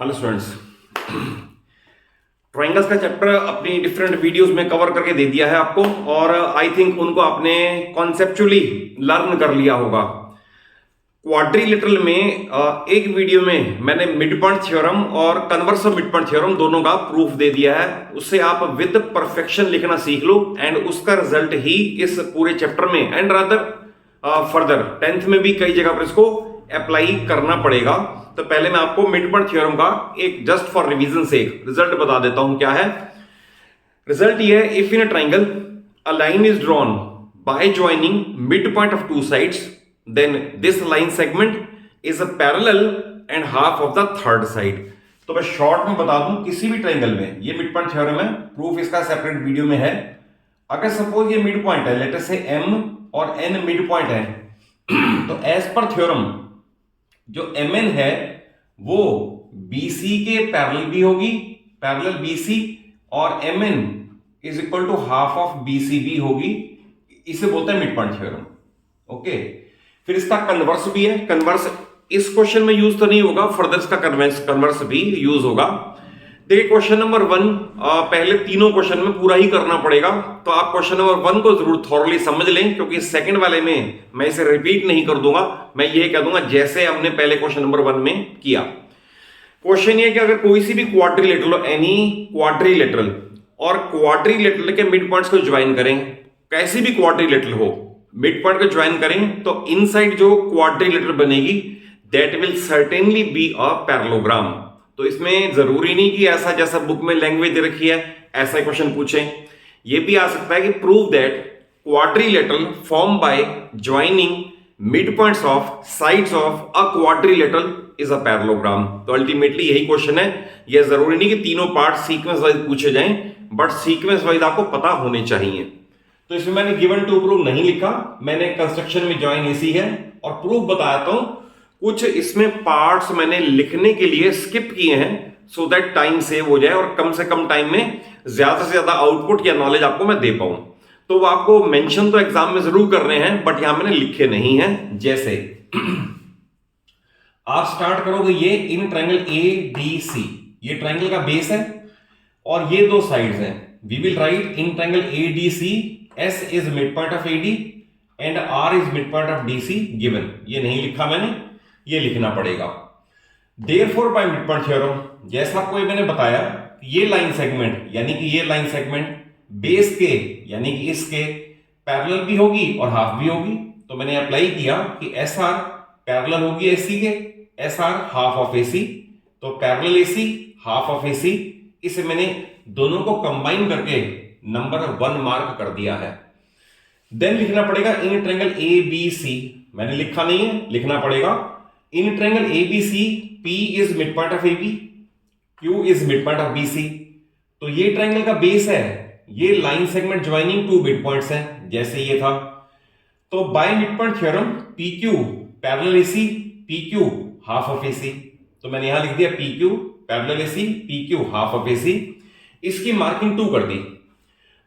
Hello students, triangles का chapter अपनी different videos में कवर करके दे दिया है आपको और आई थिंक उनको आपने कॉन्सेप्चुअली लर्न कर लिया होगा। क्वाड्रिलेटरल में एक वीडियो में मैंने मिड पॉइंट थ्योरम और converse of mid point theorem दोनों का प्रूफ दे दिया है। उससे आप विद परफेक्शन लिखना सीख लो एंड उसका रिजल्ट ही इस पूरे चैप्टर में एंड रादर फर्दर 10th में भी कई जगह पर इसको अप्लाई करना पड़ेगा। तो पहले मैं आपको मिड पॉइंट थ्योरम का एक जस्ट फॉर रिवीजन से रिजल्ट बता देता हूं क्या है। रिजल्ट ये है, if in a triangle a line is drawn by joining mid point of two sides then this line segment is a parallel and half of the third side। तो मैं शॉर्ट में बता दूं, किसी भी ट्रायंगल में, ये मिड पॉइंट थ्योरम है, प्रूफ इसका सेपरेट वीडियो में है। अगर सपोज ये मिड पॉइंट है, लेट अस से m और n मिड पॉइंट है, तो एज पर थ्योरम जो mn है वो bc के पैरेलल भी होगी, पैरेलल bc, और mn is equal to half of bc भी होगी। इसे बोलते हैं मिड पॉइंट थ्योरम। ओके, फिर इसका कन्वर्स भी है। कन्वर्स इस क्वेश्चन में यूज तो नहीं होगा, फर्दर इसका कन्वर्स भी यूज होगा। देखिए क्वेश्चन नंबर 1, पहले तीनों क्वेश्चन में पूरा ही करना पड़ेगा, तो आप क्वेश्चन नंबर 1 को जरूर थॉरली समझ लें, क्योंकि सेकंड वाले में मैं इसे रिपीट नहीं कर दूंगा, मैं ये कह दूंगा जैसे हमने पहले क्वेश्चन नंबर 1 में किया। क्वेश्चन ये कि अगर कोई सी भी क्वाड्रिलेटरल, एनी क्वाड्रिलेटरल, और क्वाड्रिलेटरल के मिड पॉइंट्स को ज्वाइन करें, कैसी भी क्वाड्रिलेटरल हो, मिड पॉइंट को ज्वाइन करें, तो इनसाइड जो क्वाड्रिलेटरल बनेगी that will certainly be a parallelogram. तो इसमें जरूरी नहीं कि ऐसा जैसा बुक में लैंग्वेज दे रखी है ऐसा क्वेश्चन पूछें। ये भी आ सकता है कि prove that quadrilateral form by joining mid points of sides of a quadrilateral is a parallelogram. तो अल्टीमेटली यही क्वेश्चन है। यह जरूरी नहीं कि तीनों पार्ट सीक्वेंस वाइज पूछे जाएं, बट सीक्वेंस वाइज आपको पता होने चाहिए। तो इसमें मैंने गिवन टू प्रूव नहीं लिखा, मैंने कंस्ट्रक्शन में ज्वाइन एसी है और प्रूफ बताता हूं। कुछ इसमें पार्ट्स मैंने लिखने के लिए स्किप किए हैं सो दैट टाइम सेव हो जाए और कम से कम टाइम में ज्यादा से ज्यादा आउटपुट या नॉलेज आपको मैं दे पाऊं। तो वो आपको मेंशन तो एग्जाम में जरूर करने हैं, बट यहां मैंने लिखे नहीं हैं। जैसे आप स्टार्ट करोगे ये इन ट्रायंगल ए डी सी, ये ट्रायंगल का बेस है और ये दो साइड्स हैं। We will write in triangle A D C S is midpoint of AD and R is midpoint of DC given। ये नहीं लिखा मैंने, ये लिखना पड़ेगा। Therefore by midpoint theorem, जैसा आपको ये मैंने बताया, ये लाइन सेगमेंट यानी कि ये लाइन सेगमेंट बेस के यानी कि इसके पैरेलल भी होगी और हाफ भी होगी। तो मैंने अप्लाई किया कि SR पैरेलल होगी AC के, SR हाफ ऑफ AC, तो parallel AC half of AC, इसे मैंने दोनों को कंबाइन करके नंबर 1 मार्क कर दिया है। देन लिखना पड़ेगा इन ट्रायंगल ए बी सी, मैंने लिखा नहीं है, लिखना पड़ेगा in triangle A B C P is midpoint of AB, Q is midpoint of BC। तो ये ट्रायंगल का बेस है, ये line segment joining two midpoints हैं जैसे ये था। तो by midpoint theorem PQ parallel AC, PQ half of AC। तो मैंने यहां लिख दिया PQ parallel AC, PQ half of AC। इसकी मार्किंग 2 कर दी।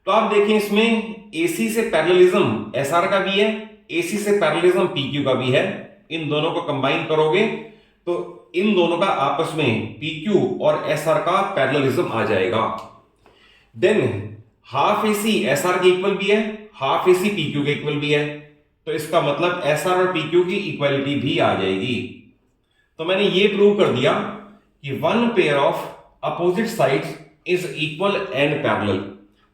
तो आप देखें इसमें AC से पैरेललिज्म SR का भी है, AC से पैरेललिज्म PQ का भी है। इन दोनों को कंबाइन करोगे तो इन दोनों का आपस में PQ और SR का पैरेललिज्म आ जाएगा। देन हाफ AC SR के इक्वल भी है, हाफ AC PQ के इक्वल भी है। तो इसका मतलब SR और PQ की इक्वालिटी भी आ जाएगी। तो मैंने ये प्रूव कर दिया कि one pair of opposite sides is equal and parallel.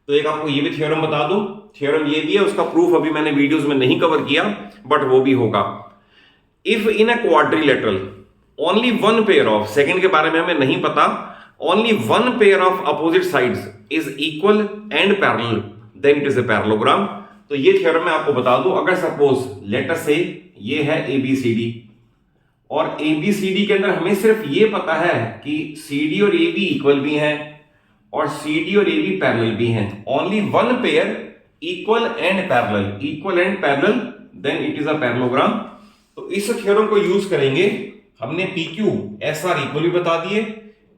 तो एक आपको ये भी थ्योरम बता दूं, थ्योरम ये भी है, उसका प्रूफ अभी मैंने वीडियोस में नहीं कवर किया, बट वो भी होगा। If in a quadrilateral only one pair of, second के बारे में हमें नहीं पता, only one pair of opposite sides is equal and parallel, then it is a parallelogram. तो ये थ्योरम मैं आपको बता दूं। अगर सपोज लेट अस से ये है ABCD और ABCD के अंदर हमें सिर्फ ये पता है कि CD और AB इक्वल भी हैं और CD और AB पैरेलल भी हैं, only one pair equal and parallel, equal and parallel, then it is a parallelogram. तो इस थ्योरम को यूज करेंगे। हमने PQ SR इक्वल भी बता दिए,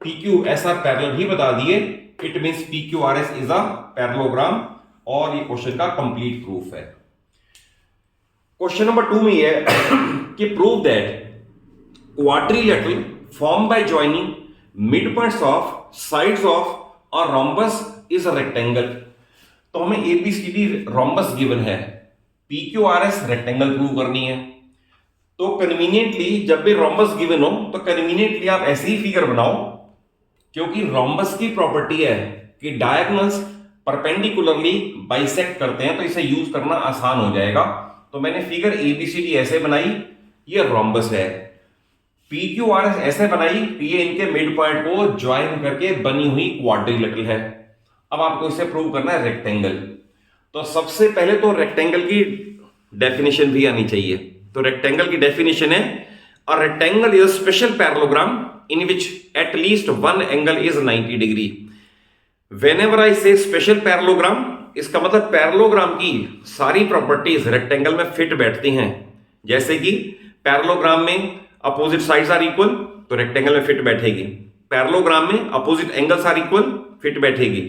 PQ SR पैरेलल भी बता दिए, it means PQRS is a parallelogram, और ये क्वेश्चन का कंप्लीट प्रूफ है। क्वेश्चन नंबर 2 में ये है कि prove that quadrilateral form by joining mid points of sides of और रोम्बस इज अ रेक्टेंगल। तो हमें एबीसीडी रोम्बस गिवन है, पीक्यूआरएस रेक्टेंगल प्रूव करनी है। तो कन्वीनियंटली जब भी रोम्बस गिवन हो तो कन्वीनियंटली आप ऐसी ही फिगर बनाओ, क्योंकि रोम्बस की प्रॉपर्टी है कि डायगोनल्स परपेंडिकुलरली बाइसेक्ट करते हैं, तो इसे यूज करना आसान हो जाएगा। तो मैंने फिगर एबीसीडी ऐसे बनाई, ये रोम्बस है। पीक्यूआरएस ऐसे बनाई कि ये इनके मिड पॉइंट को ज्वाइन करके बनी हुई क्वाड्रिलेटरल है। अब आपको इसे प्रूव करना है रेक्टेंगल। तो सबसे पहले तो रेक्टेंगल की डेफिनेशन भी आनी चाहिए। तो रेक्टेंगल की डेफिनेशन है, a rectangle is a special parallelogram in which at least one angle is 90 degree. Whenever I से स्पेशल पैरेललोग्राम, इसका मतलब पैरेललोग्राम की सारी प्रॉपर्टीज रेक्टेंगल में फिट बैठती हैं। जैसे कि पैरेललोग्राम में अपोजिट साइड्स आर इक्वल, तो रेक्टेंगल में फिट बैठेगी। पैरेललोग्राम में opposite angles are equal, fit बैठेगी।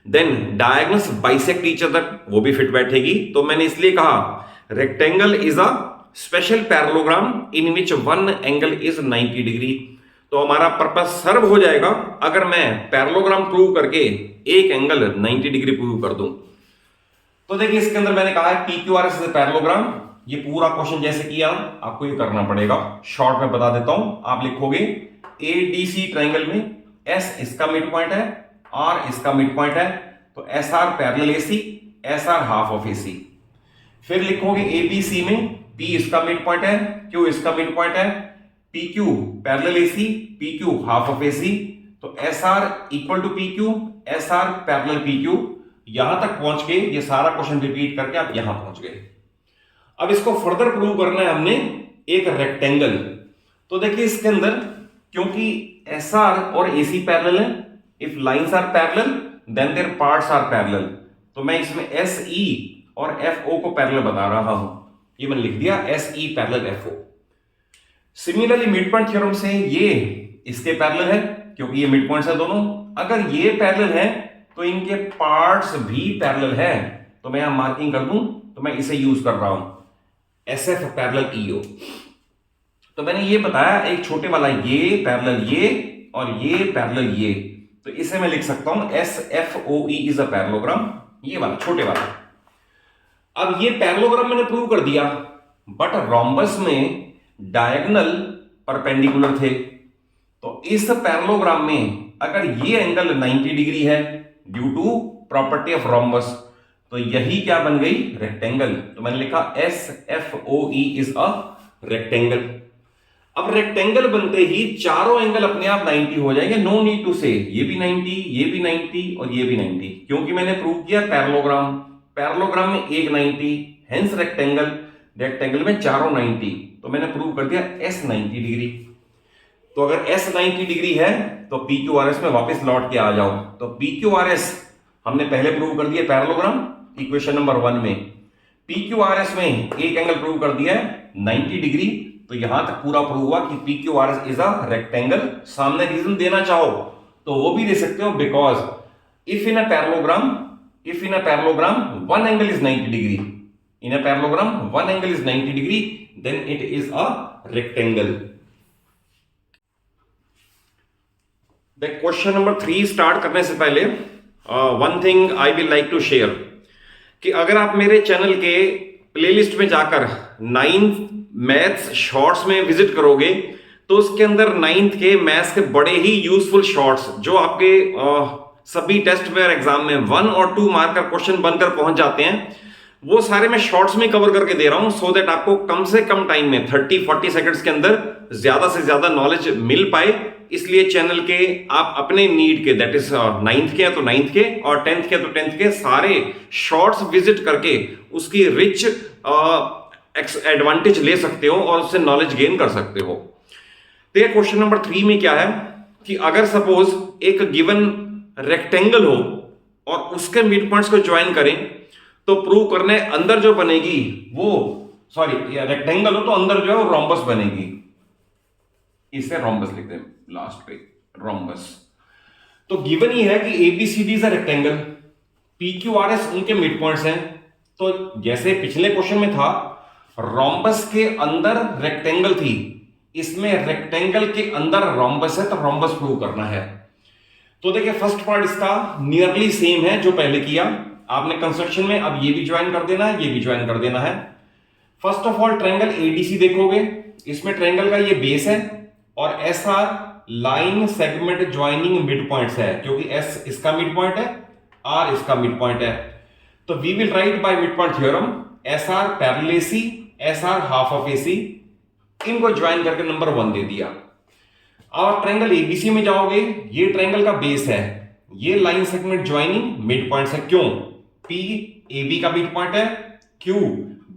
Then diagonals bisect each other, वो भी फिट बैठेगी। तो मैंने इसलिए कहा rectangle is a special parallelogram in which one angle is 90 degree. तो हमारा पर्पस सर्व हो जाएगा अगर मैं पैरेललोग्राम प्रूव करके एक एंगल 90 डिग्री प्रूव कर दूं। तो देखिए इसके अंदर मैंने कहा है पीक्यूआरएस इज अ पैरेललोग्राम। ये पूरा क्वेश्चन जैसे किया आपको ये करना पड़ेगा। शॉर्ट में बता देता हूं, आप लिखोगे एडीसी ट्राइंगल में एस इसका मिड पॉइंट है, आर इसका मिड पॉइंट है, तो S R parallel AC, S R half of AC. फिर लिखोगे एबीसी में पी इसका मिड पॉइंट है, क्यू इसका मिड पॉइंट है, P Q parallel AC, P Q half of AC, तो S R equal to P Q, S R parallel P Q. यहां तक पहुंच के ये सारा क्वेश्चन रिपीट करके आप यहां पहुंच गए। अब इसको फर्दर प्रूव करना है हमने एक रेक्टेंगल। तो देखिए इसके अंदर क्योंकि एस आर और एसी पैरेलल है, if lines are parallel then their parts are parallel, तो मैं इसमें एस ई और एफ ओ को पैरेलल बता रहा हूं। ये मैंने लिख दिया S E parallel F O. Similarly midpoint theorem से ये इसके पैरेलल है क्योंकि ये मिड पॉइंट्स है दोनों। अगर ये पैरेलल है तो इनके पार्ट्स भी पैरेलल है, तो मैं यहां मार्किंग कर दूं, तो मैं इसे यूज कर रहा हूं एस एफ पैरेलल ईओ। तो मैंने ये बताया एक छोटे वाला ये पैरेलल ये और ये पैरेलल ये, तो इसे मैं लिख सकता हूं S F O E is a parallelogram, ये वाला छोटे वाला। अब ये पैरेललोग्राम मैंने प्रूव कर दिया, बट रोम्बस में डायगोनल परपेंडिकुलर थे। तो इस पैरेललोग्राम में अगर ये एंगल 90 डिग्री है due to property of rhombus, तो यही क्या बन गई रेक्टेंगल। तो मैंने लिखा S F O E is a rectangle. अब रेक्टेंगल बनते ही चारों एंगल अपने आप 90 हो जाएंगे, नो नीड टू से ये भी 90, ये भी 90 और ये भी 90, क्योंकि मैंने प्रूव किया पैरेललोग्राम। पैरेललोग्राम में एक 90, हेंस रेक्टेंगल, रेक्टेंगल में चारों 90, तो मैंने प्रूव कर दिया एस 90 डिग्री। तो अगर एस 90 डिग्री है तो पी क्यू आर एस में वापस लौट के आ जाओ। तो पी क्यू आर एस हमने पहले प्रूव कर दिया पैरेललोग्राम इक्वेशन नंबर 1 में, पी क्यू आर एस में एक एंगल प्रूव कर दिया है 90 डिग्री। तो यहां तक पूरा प्रूव हुआ कि P Q R S is a rectangle. सामने रीजन देना चाहो तो वो भी दे सकते हो, because if in a parallelogram one angle is 90 degree, in a parallelogram one angle is 90 degree, then it is a rectangle. Question number 3 start करने से पहले one thing I will like to share कि अगर आप मेरे channel के playlist में जाकर 9th मैथ्स शॉर्ट्स में विजिट करोगे तो उसके अंदर 9th के मैथ्स के बड़े ही यूजफुल शॉर्ट्स जो आपके सभी टेस्ट में और एग्जाम में 1 और 2 मार्क का क्वेश्चन बनकर पहुंच जाते हैं, वो सारे मैं शॉर्ट्स में कवर करके दे रहा हूं, सो दैट आपको कम से कम टाइम में 30-40 सेकंड्स के अंदर ज्यादा से ज्यादा नॉलेज मिल पाए। इसलिए चैनल के आप अपने नीड के, दैट इज 9th के तो 9th के और 10th के तो 10th के सारे शॉर्ट्स विजिट करके उसकी रिच एडवांटेज ले सकते हो और उससे नॉलेज गेन कर सकते हो। तो ये क्वेश्चन नंबर 3 में क्या है कि अगर सपोज एक गिवन रेक्टेंगल हो और उसके मिड पॉइंट्स को ज्वाइन करें तो प्रूव करने अंदर जो बनेगी वो, सॉरी रेक्टेंगल हो तो अंदर जो है वो रोम्बस बनेगी, इसे रोम्बस लिखते हैं लास्ट पे, रोम्बस। तो गिवन ही है कि ABCD is a rectangle, PQRS उनके मिड पॉइंट्स हैं। तो जैसे पिछले क्वेश्चन में था रोम्बस के अंदर रेक्टेंगल थी, इसमें रेक्टेंगल के अंदर रोम्बस है तो रोम्बस प्रूव करना है। तो देखिए फर्स्ट पार्ट इसका नियरली सेम है जो पहले किया आपने कंस्ट्रक्शन में। अब ये भी ज्वाइन कर देना है, ये भी ज्वाइन कर देना है। First of all triangle ADC देखोगे, इसमें ट्रायंगल का ये बेस है और SR line segment joining midpoints है, क्योंकि एस इसका मिड पॉइंट है, आर इसका मिड पॉइंट है। तो we will write by midpoint theorem S R parallel AC, S R half of AC, इनको ज्वाइन करके नंबर 1 दे दिया। अब ट्रायंगल एबीसी में जाओगे, ये ट्रायंगल का बेस है, ये line segment joining midpoints है। क्यों? पी एबी का मिड पॉइंट है, क्यू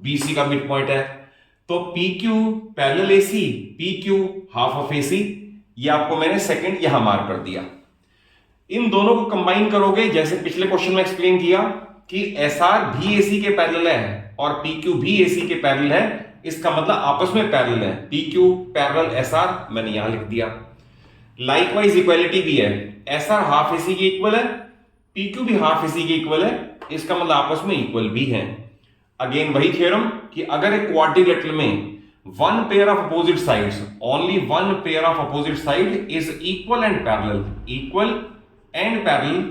बीसी का मिड पॉइंट है। तो P Q parallel AC, P Q half of AC, ये आपको मैंने सेकंड यहां मार्क कर दिया। इन दोनों को कंबाइन करोगे, जैसे पिछले क्वेश्चन में एक्सप्लेन किया कि एस आर भी एसी के पैरेलल है और पी क्यू भी एसी के पैरेलल है, इसका मतलब आपस में पैरेलल है। P Q parallel S R मैंने यहां लिख दिया। लाइकवाइज इक्वालिटी भी है, एस आर हाफ एसी के इक्वल है, पी क्यू भी हाफ एसी के इक्वल है, इसका मतलब आपस में इक्वल भी है। अगेन वही थ्योरम कि अगर एक क्वाड्रिलेटरल में one pair of opposite sides, only one pair of opposite side is equal and parallel, equal and parallel,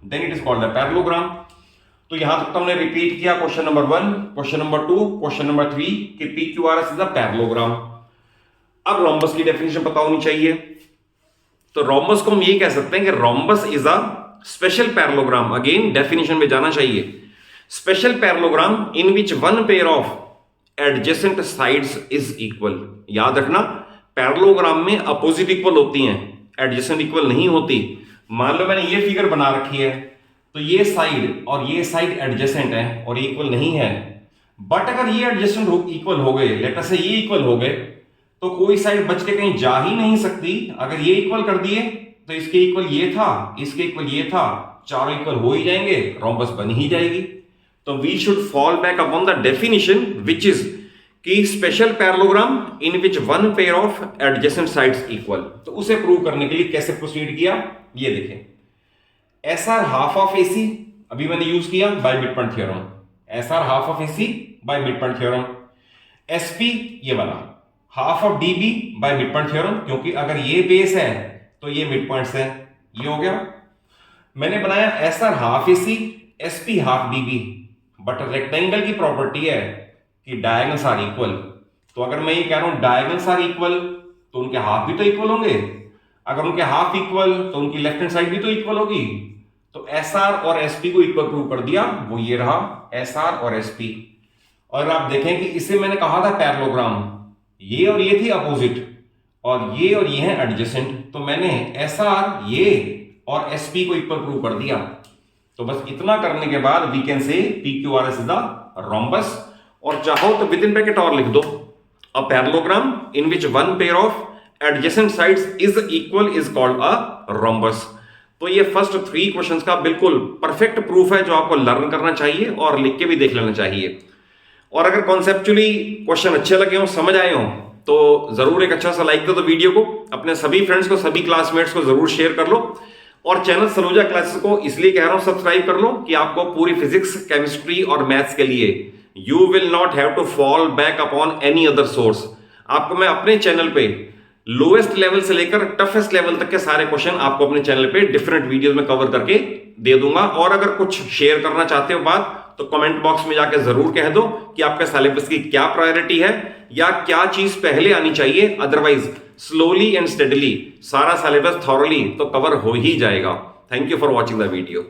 then it is called the parallelogram. तो यहां तक तो हमने रिपीट किया question number 1, question number 2, question number 3 कि P Q R S is the parallelogram. अब rhombus की definition पता होनी चाहिए। तो रोम्बस को हम ये कह सकते हैं कि rhombus is a special parallelogram. Again definition में जाना चाहिए। Special parallelogram in which one pair of adjacent sides is equal. याद रखना पैरेललोग्राम में अपोजिट इक्वल होती हैं, एडजेसेंट इक्वल नहीं होती। मान लो मैंने ये फिगर बना रखी है, तो ये साइड और ये साइड एडजेसेंट है और ये इक्वल नहीं है। बट अगर ये एडजेसेंट इक्वल हो गए, लेट अस से ये इक्वल हो गए, तो कोई साइड बच के कहीं जा ही नहीं सकती। अगर ये इक्वल कर दिए तो इसके इक्वल ये था, इसके इक्वल ये था, चारों इक्वल हो ही जाएंगे, रोम्बस बन ही जाएगी। तो we should fall back upon the definition which is कि special parallelogram in which one pair of adjacent sides equal. तो उसे प्रूव करने के लिए कैसे प्रोसीड किया, ये देखें। S R half of AC अभी मैंने यूज किया bye midpoint theorem, S R half of AC bye midpoint theorem. SP ये वाला half of dB bye midpoint theorem, क्योंकि अगर ये बेस है तो ये मिड पॉइंट्स है, ये हो गया। मैंने बनाया S R half AC, SP half dB, but rectangle की प्रॉपर्टी है कि डायगोनल्स आर इक्वल। तो अगर मैं ये कह रहा हूं डायगोनल्स आर इक्वल, तो उनके हाफ भी तो इक्वल होंगे। अगर उनके हाफ इक्वल तो उनकी लेफ्ट हैंड साइड भी तो इक्वल होगी। तो एस आर और एसपी को इक्वल प्रूव कर दिया, वो ये रहा एस आर और एसपी। और आप देखें कि इसे मैंने कहा था पैरेललोग्राम, ये और ये थी अपोजिट और ये है एडजेसेंट। तो मैंने एस आर ये और एसपी को इक्वल प्रूव कर दिया। तो बस इतना करने के बाद we can say P Q R S is the rhombus. और चाहो तो विद इन ब्रैकेट और लिख दो, a parallelogram in which one pair of adjacent sides is equal is called a rhombus. तो ये फर्स्ट 3 क्वेश्चंस का बिल्कुल परफेक्ट प्रूफ है जो आपको लर्न करना चाहिए और लिख के भी देख लेना चाहिए। और अगर कॉन्सेप्चुअली क्वेश्चन अच्छे लगे हो, समझ आए हो, तो जरूर एक अच्छा सा लाइक दो। तो वीडियो को अपने सभी फ्रेंड्स को, सभी क्लासमेट्स को जरूर शेयर कर लो। और चैनल सलूजा क्लासेस को इसलिए कह रहा हूं सब्सक्राइब कर लो कि आपको पूरी फिजिक्स, केमिस्ट्री और मैथ्स के लिए you will not have to fall back upon any other source. आपको मैं अपने चैनल पे लोएस्ट लेवल से लेकर टफेस्ट लेवल तक के सारे क्वेश्चन आपको अपने चैनल पे डिफरेंट वीडियोस में कवर करके दे दूंगा। और अगर कुछ शेयर करना चाहते हो बात, तो कमेंट बॉक्स में जाके जरूर कह दो कि आपके सिलेबस की क्या प्रायोरिटी है या क्या चीज पहले आनी चाहिए। अदरवाइज स्लोली एंड स्टेडली सारा सिलेबस थॉरली तो कवर हो ही जाएगा। Thank you for watching the video.